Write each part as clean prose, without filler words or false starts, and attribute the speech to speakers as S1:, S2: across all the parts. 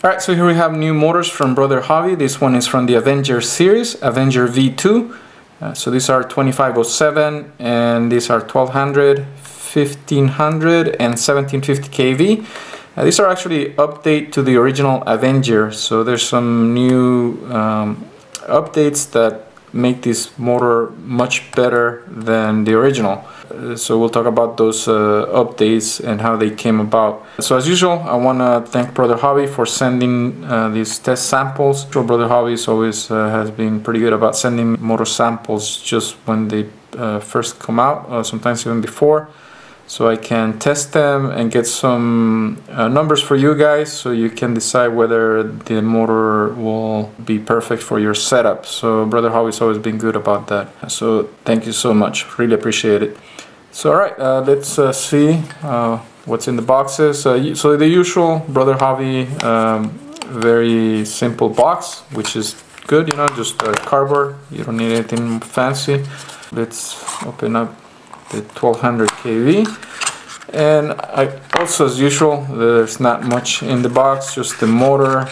S1: Alright, so here we have new motors from Brother Hobby. This one is from the Avenger series, Avenger V2. So these are 2507 and these are 1200, 1500 and 1750 kV. These are actually update to the original Avenger, so there's some new updates that make this motor much better than the original. So we'll talk about those updates and how they came about. So as usual, I want to thank Brother Hobby for sending these test samples. Brother Hobby always has been pretty good about sending motor samples just when they first come out, sometimes even before, so I can test them and get some numbers for you guys so you can decide whether the motor will be perfect for your setup. So Brother Hobby's always been good about that, so thank you so much, really appreciate it. So alright, let's see what's in the boxes. So the usual Brother Hobby, very simple box, which is good, you know, just cardboard, you don't need anything fancy. Let's open up the 1200 kV, and also as usual, there's not much in the box, just the motor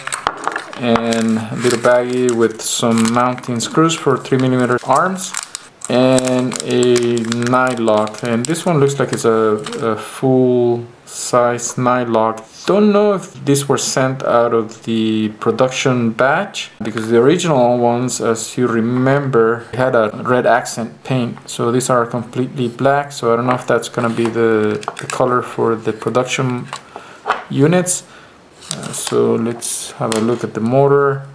S1: and a little baggie with some mounting screws for 3mm arms and a night lock. And this one looks like it's a full size night lock. Don't know if these were sent out of the production batch, because the original ones, as you remember, had a red accent paint, so these are completely black. So I don't know if that's gonna be the color for the production units. So let's have a look at the motor.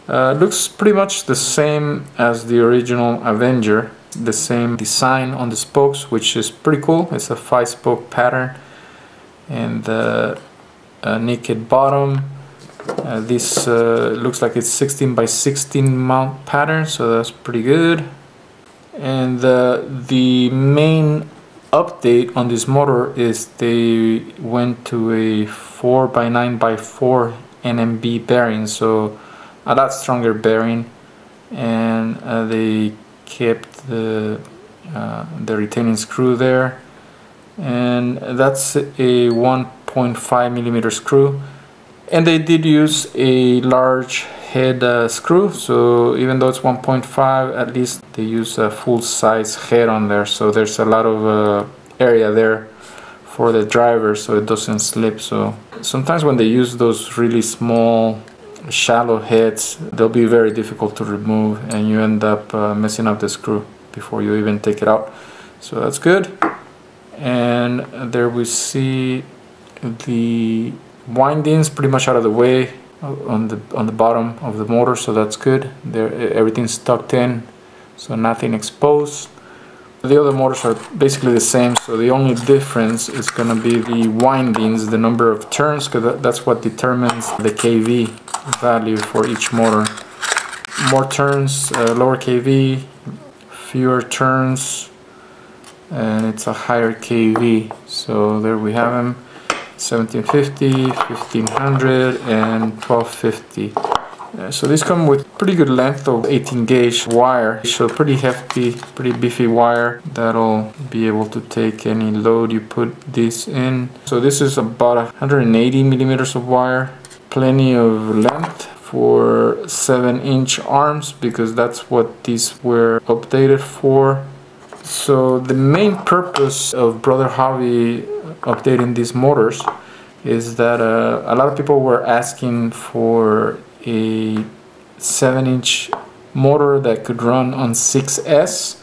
S1: Looks pretty much the same as the original Avenger, the same design on the spokes, which is pretty cool. It's a 5-spoke pattern, and naked bottom. This looks like it's 16x16 mount pattern, so that's pretty good. And the main update on this motor is they went to a 4x9x4 NMB bearing, so a lot stronger bearing, and they kept the retaining screw there, and that's a 1.5mm screw, and they did use a large head screw, so even though it's 1.5, at least they use a full-size head on there, so there's a lot of area there for the driver so it doesn't slip. So sometimes when they use those really small shallow heads, they'll be very difficult to remove, and you end up messing up the screw before you even take it out. So that's good. And there we see the windings pretty much out of the way on the bottom of the motor, so that's good. There, everything's tucked in, so nothing exposed. The other motors are basically the same, so the only difference is going to be the windings, the number of turns, because that's what determines the kV value for each motor. More turns, lower kV, fewer turns, and it's a higher kV. So there we have them, 1750, 1500 and 1250. So these come with pretty good length of 18 gauge wire, so pretty hefty, pretty beefy wire that'll be able to take any load you put this in. So this is about 180mm of wire, plenty of length for 7-inch arms, because that's what these were updated for. So the main purpose of Brother Hobby updating these motors is that a lot of people were asking for a 7-inch motor that could run on 6S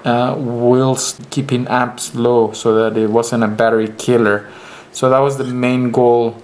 S1: whilst keeping amps low, so that it wasn't a battery killer. So that was the main goal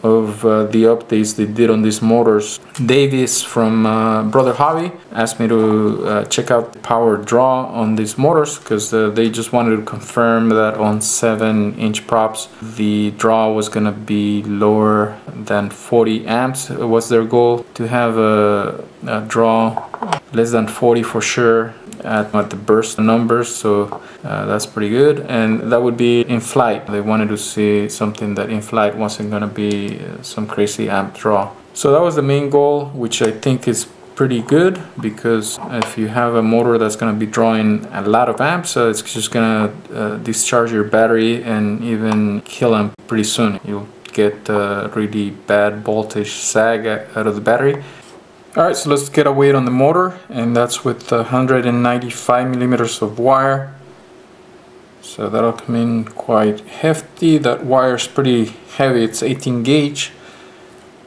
S1: of the updates they did on these motors. Davis from Brother Hobby asked me to check out the power draw on these motors, because they just wanted to confirm that on 7-inch props the draw was going to be lower than 40 amps. It was their goal to have a draw less than 40 for sure at the burst numbers, so that's pretty good, and that would be in flight. They wanted to see something that in flight wasn't going to be some crazy amp draw. So that was the main goal, which I think is pretty good, because if you have a motor that's going to be drawing a lot of amps, it's just going to discharge your battery and even kill them pretty soon. You'll get really bad voltage sag out of the battery. Alright, so let's get a weight on the motor, and that's with 195 millimeters of wire. So that'll come in quite hefty. That wire is pretty heavy, it's 18 gauge.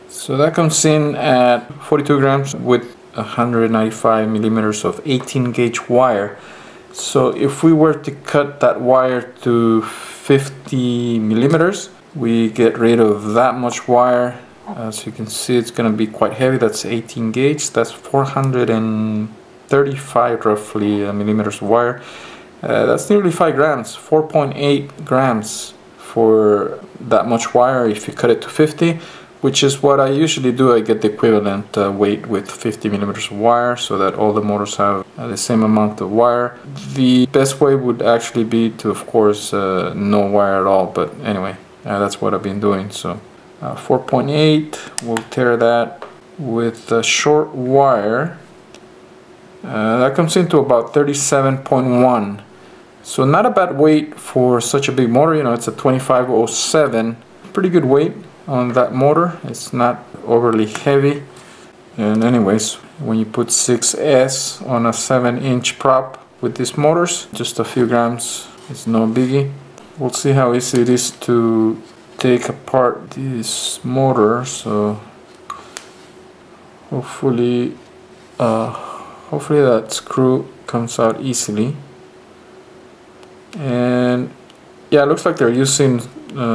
S1: So that comes in at 42 grams with 195 millimeters of 18 gauge wire. So if we were to cut that wire to 50 millimeters, we get rid of that much wire. As you can see, it's going to be quite heavy. That's 18 gauge. That's 435 roughly millimeters of wire. That's nearly 5 grams, 4.8 grams for that much wire if you cut it to 50, which is what I usually do. I get the equivalent weight with 50 millimeters of wire so that all the motors have the same amount of wire. The best way would actually be to, of course, no wire at all, but anyway, that's what I've been doing. So 4.8, we'll tear that with a short wire. That comes into about 37.1. So not a bad weight for such a big motor. You know, it's a 2507. Pretty good weight on that motor. It's not overly heavy. And anyways, when you put 6S on a 7-inch prop with these motors, just a few grams is no biggie. We'll see how easy it is to take apart this motor. So hopefully that screw comes out easily. And yeah, it looks like they're using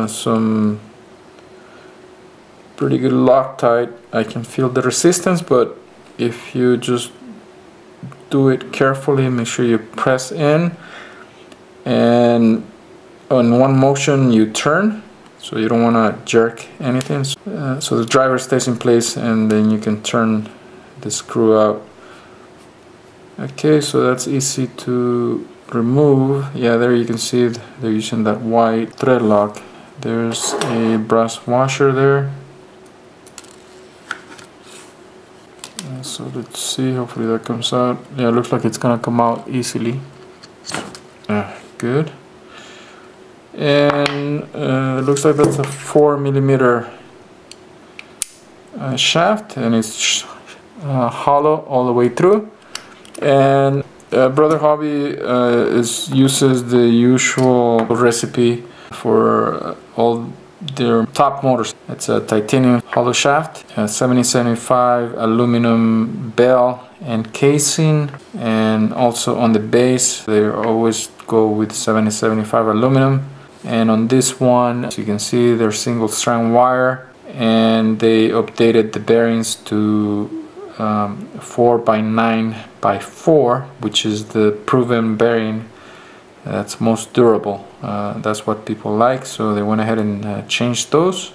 S1: some pretty good Loctite. I can feel the resistance, but if you just do it carefully, make sure you press in, and on one motion you turn, so you don't want to jerk anything, so the driver stays in place, and then you can turn the screw out. Okay, so that's easy to remove. Yeah, there you can see they're using that white thread lock. There's a brass washer there. So let's see, hopefully that comes out. Yeah, it looks like it's gonna come out easily. Good. And it looks like that's a 4mm shaft, and it's hollow all the way through. And BrotherHobby uses the usual recipe for all their top motors. It's a titanium hollow shaft, a 7075 aluminum bell and casing, and also on the base they always go with 7075 aluminum. And on this one, as you can see, they're single strand wire, and they updated the bearings to 4x9x4, which is the proven bearing that's most durable. That's what people like, so they went ahead and changed those.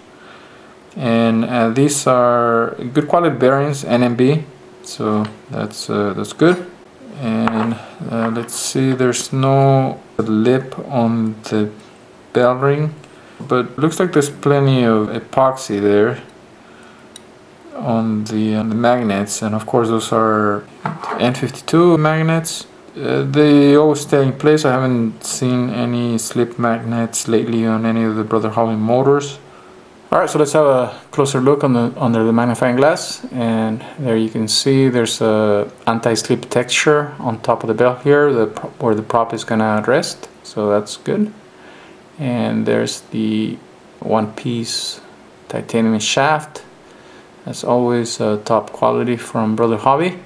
S1: And these are good quality bearings, NMB, so that's good. And let's see, there's no lip on the bell ring, but looks like there's plenty of epoxy there on the magnets, and of course those are N52 magnets. They always stay in place. I haven't seen any slip magnets lately on any of the BrotherHobby motors. Alright, so let's have a closer look under the magnifying glass, and there you can see there's a anti-slip texture on top of the bell here, where the prop is gonna rest, so that's good. And there's the one-piece titanium shaft. As always, top quality from BrotherHobby.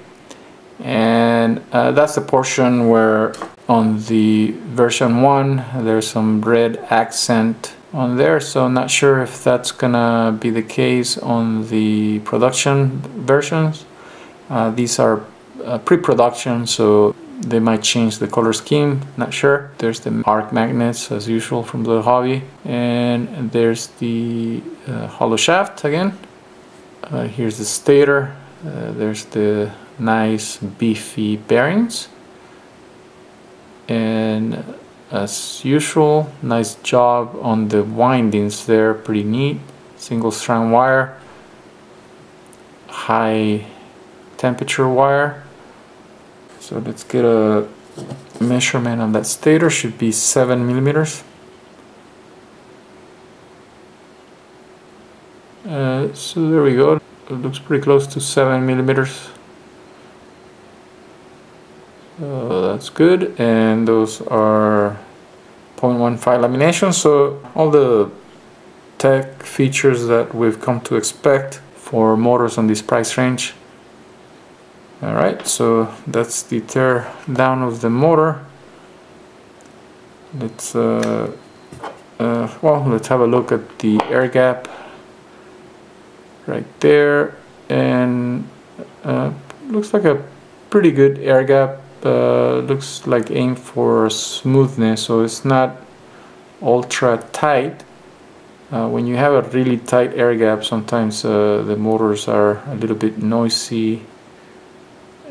S1: And that's the portion where on the version 1 there's some red accent on there, so I'm not sure if that's gonna be the case on the production versions. These are pre-production, so they might change the color scheme, not sure. There's the arc magnets as usual from BrotherHobby, and there's the hollow shaft again. Here's the stator. There's the nice beefy bearings, and as usual, nice job on the windings there, pretty neat. Single strand wire, high temperature wire. So let's get a measurement on that stator. Should be 7 millimeters. So there we go. It looks pretty close to 7 millimeters. That's good. And those are 0.15 laminations. So all the tech features that we've come to expect for motors on this price range. Alright, so that's the tear down of the motor. Let's let's have a look at the air gap right there, and looks like a pretty good air gap. Looks like aimed for smoothness, so it's not ultra tight. When you have a really tight air gap, sometimes the motors are a little bit noisy,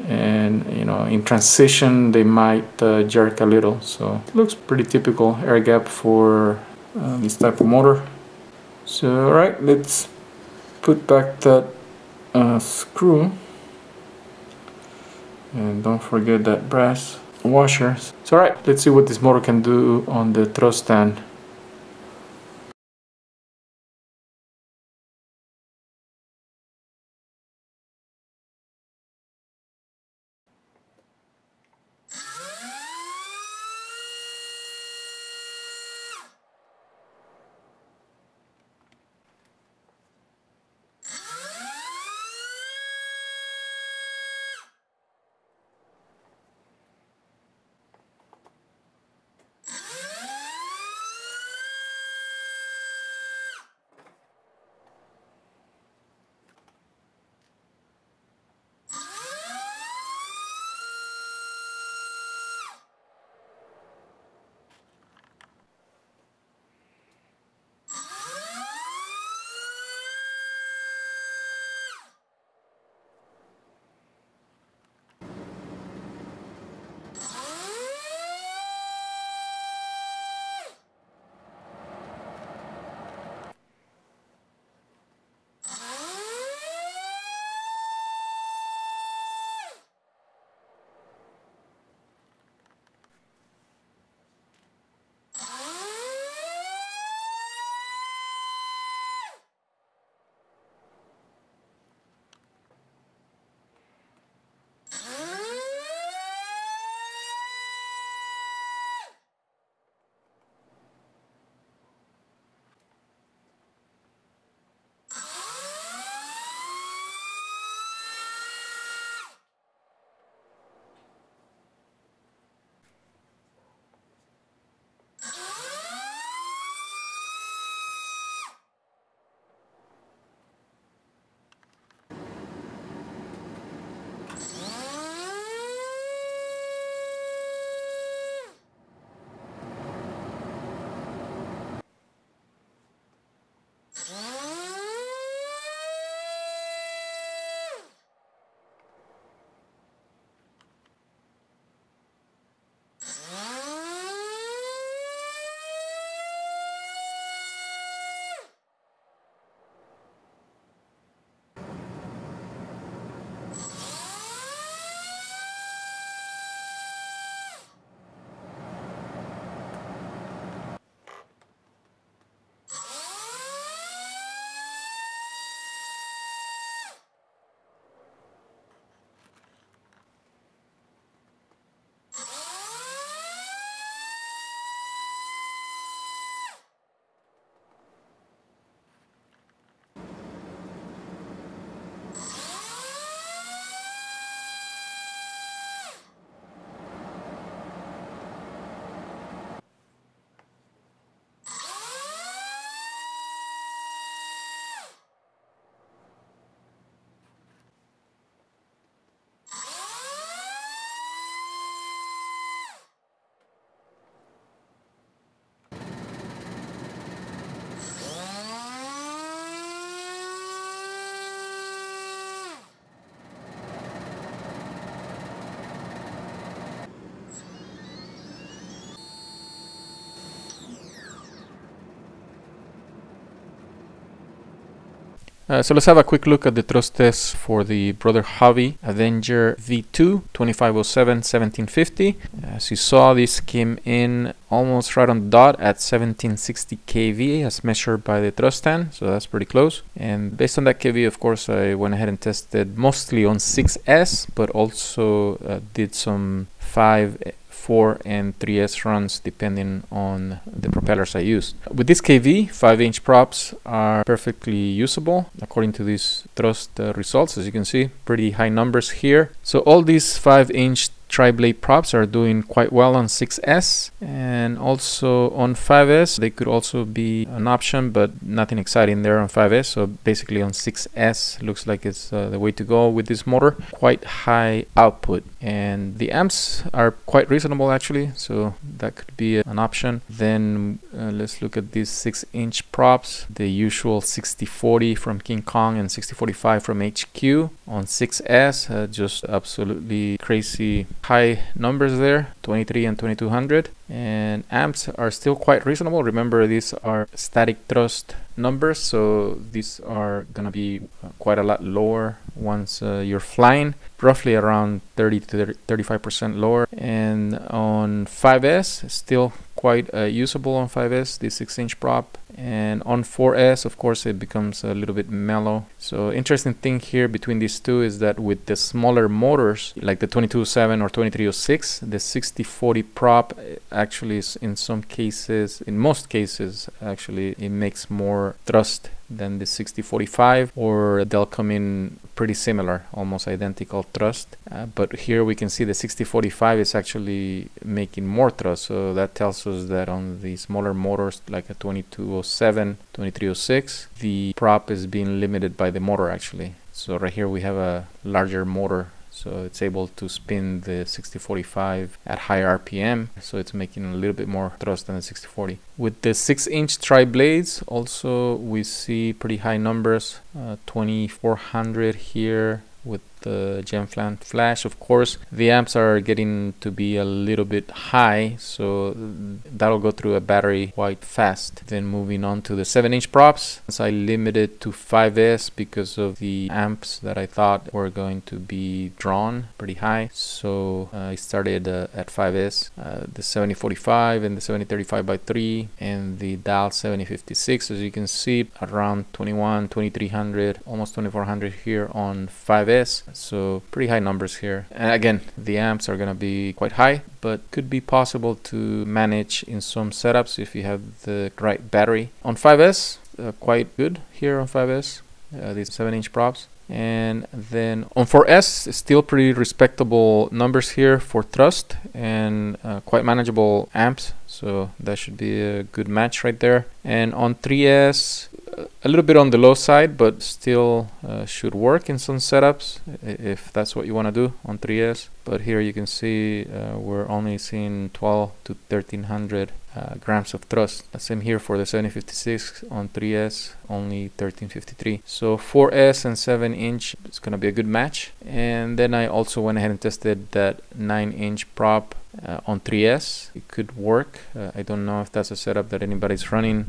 S1: and in transition they might jerk a little. So it looks pretty typical air gap for this type of motor. So alright, let's put back that screw, and don't forget that brass washer. So alright, let's see what this motor can do on the thrust stand. So let's have a quick look at the thrust test for the BrotherHobby Avenger V2 2507-1750. As you saw, this came in almost right on the dot at 1760 kV as measured by the thrust stand, so that's pretty close. And based on that kV, of course, I went ahead and tested mostly on 6S, but also did some 5, 4 and 3S runs depending on the propellers I used. With this KV, 5-inch props are perfectly usable according to these thrust results. As you can see, pretty high numbers here. So all these 5-inch tri-blade props are doing quite well on 6S, and also on 5S they could also be an option, but nothing exciting there on 5S. So basically on 6S looks like it's the way to go with this motor. Quite high output, and the amps are quite reasonable actually, so that could be an option. Then let's look at these 6-inch props, the usual 6040 from KingKong and 6045 from HQ. On 6S, just absolutely crazy high numbers there, 23 and 2200, and amps are still quite reasonable. Remember, these are static thrust numbers, so these are gonna be quite a lot lower once you're flying, roughly around 30 to 35% lower. And on 5S, still quite usable on 5S, the 6-inch prop. And on 4S, of course, it becomes a little bit mellow. So interesting thing here between these two is that with the smaller motors, like the 2207 or 2306, the 6040 prop actually is in some cases, in most cases, actually, it makes more thrust than the 6045, or they'll come in pretty similar, almost identical thrust. But here we can see the 6045 is actually making more thrust, so that tells us that on the smaller motors like a 2207, 2306, the prop is being limited by the motor actually. So right here we have a larger motor, so it's able to spin the 6045 at higher RPM, so it's making a little bit more thrust than the 6040. With the 6-inch tri-blades, also we see pretty high numbers, 2400 here with the Gemflan flash. Of course, the amps are getting to be a little bit high, so that'll go through a battery quite fast. Then moving on to the 7-inch props, as I limited to 5S because of the amps that I thought were going to be drawn pretty high, so I started at 5S, the 7045 and the 7035x3 and the S-DAL C5046. As you can see, around 2300, almost 2400 here on 5S. So pretty high numbers here. And again, the amps are gonna be quite high, but could be possible to manage in some setups if you have the right battery. On 5S, quite good here on 5S, these 7-inch props. And then on 4S, still pretty respectable numbers here for thrust and quite manageable amps, so that should be a good match right there. And on 3S, a little bit on the low side, but still should work in some setups if that's what you want to do on 3S. But here you can see we're only seeing 12 to 1300 grams of thrust. Same here for the 7056 on 3S, only 1353. So 4S and 7-inch, it's going to be a good match. And then I also went ahead and tested that 9-inch prop on 3S. It could work. I don't know if that's a setup that anybody's running.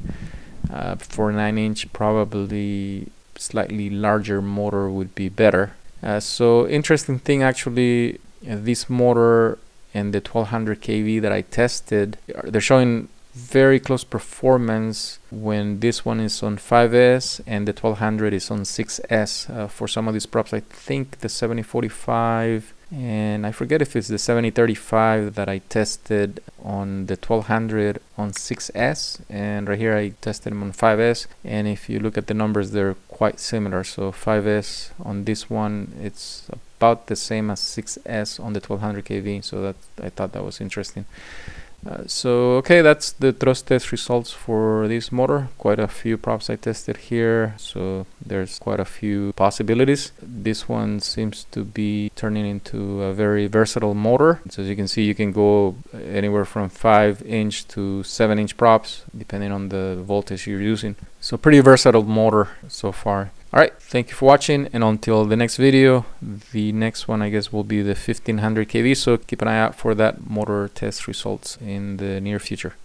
S1: For 9-inch, probably slightly larger motor would be better. So interesting thing actually, this motor and the 1200 kV that I tested, they're showing very close performance when this one is on 5S and the 1200 is on 6S. For some of these props, I think the 7045 and I forget if it's the 7035 that I tested on the 1200 on 6S, and right here I tested them on 5S, and if you look at the numbers, they're quite similar. So 5S on this one, it's about the same as 6S on the 1200 kV, so that I thought that was interesting. So okay, that's the thrust test results for this motor. Quite a few props I tested here, so there's quite a few possibilities. This one seems to be turning into a very versatile motor. So as you can see, you can go anywhere from 5-inch to 7-inch props depending on the voltage you're using. So pretty versatile motor so far. Alright, thank you for watching, and until the next video, the next one I guess will be the 1500 kV, so keep an eye out for that motor test results in the near future.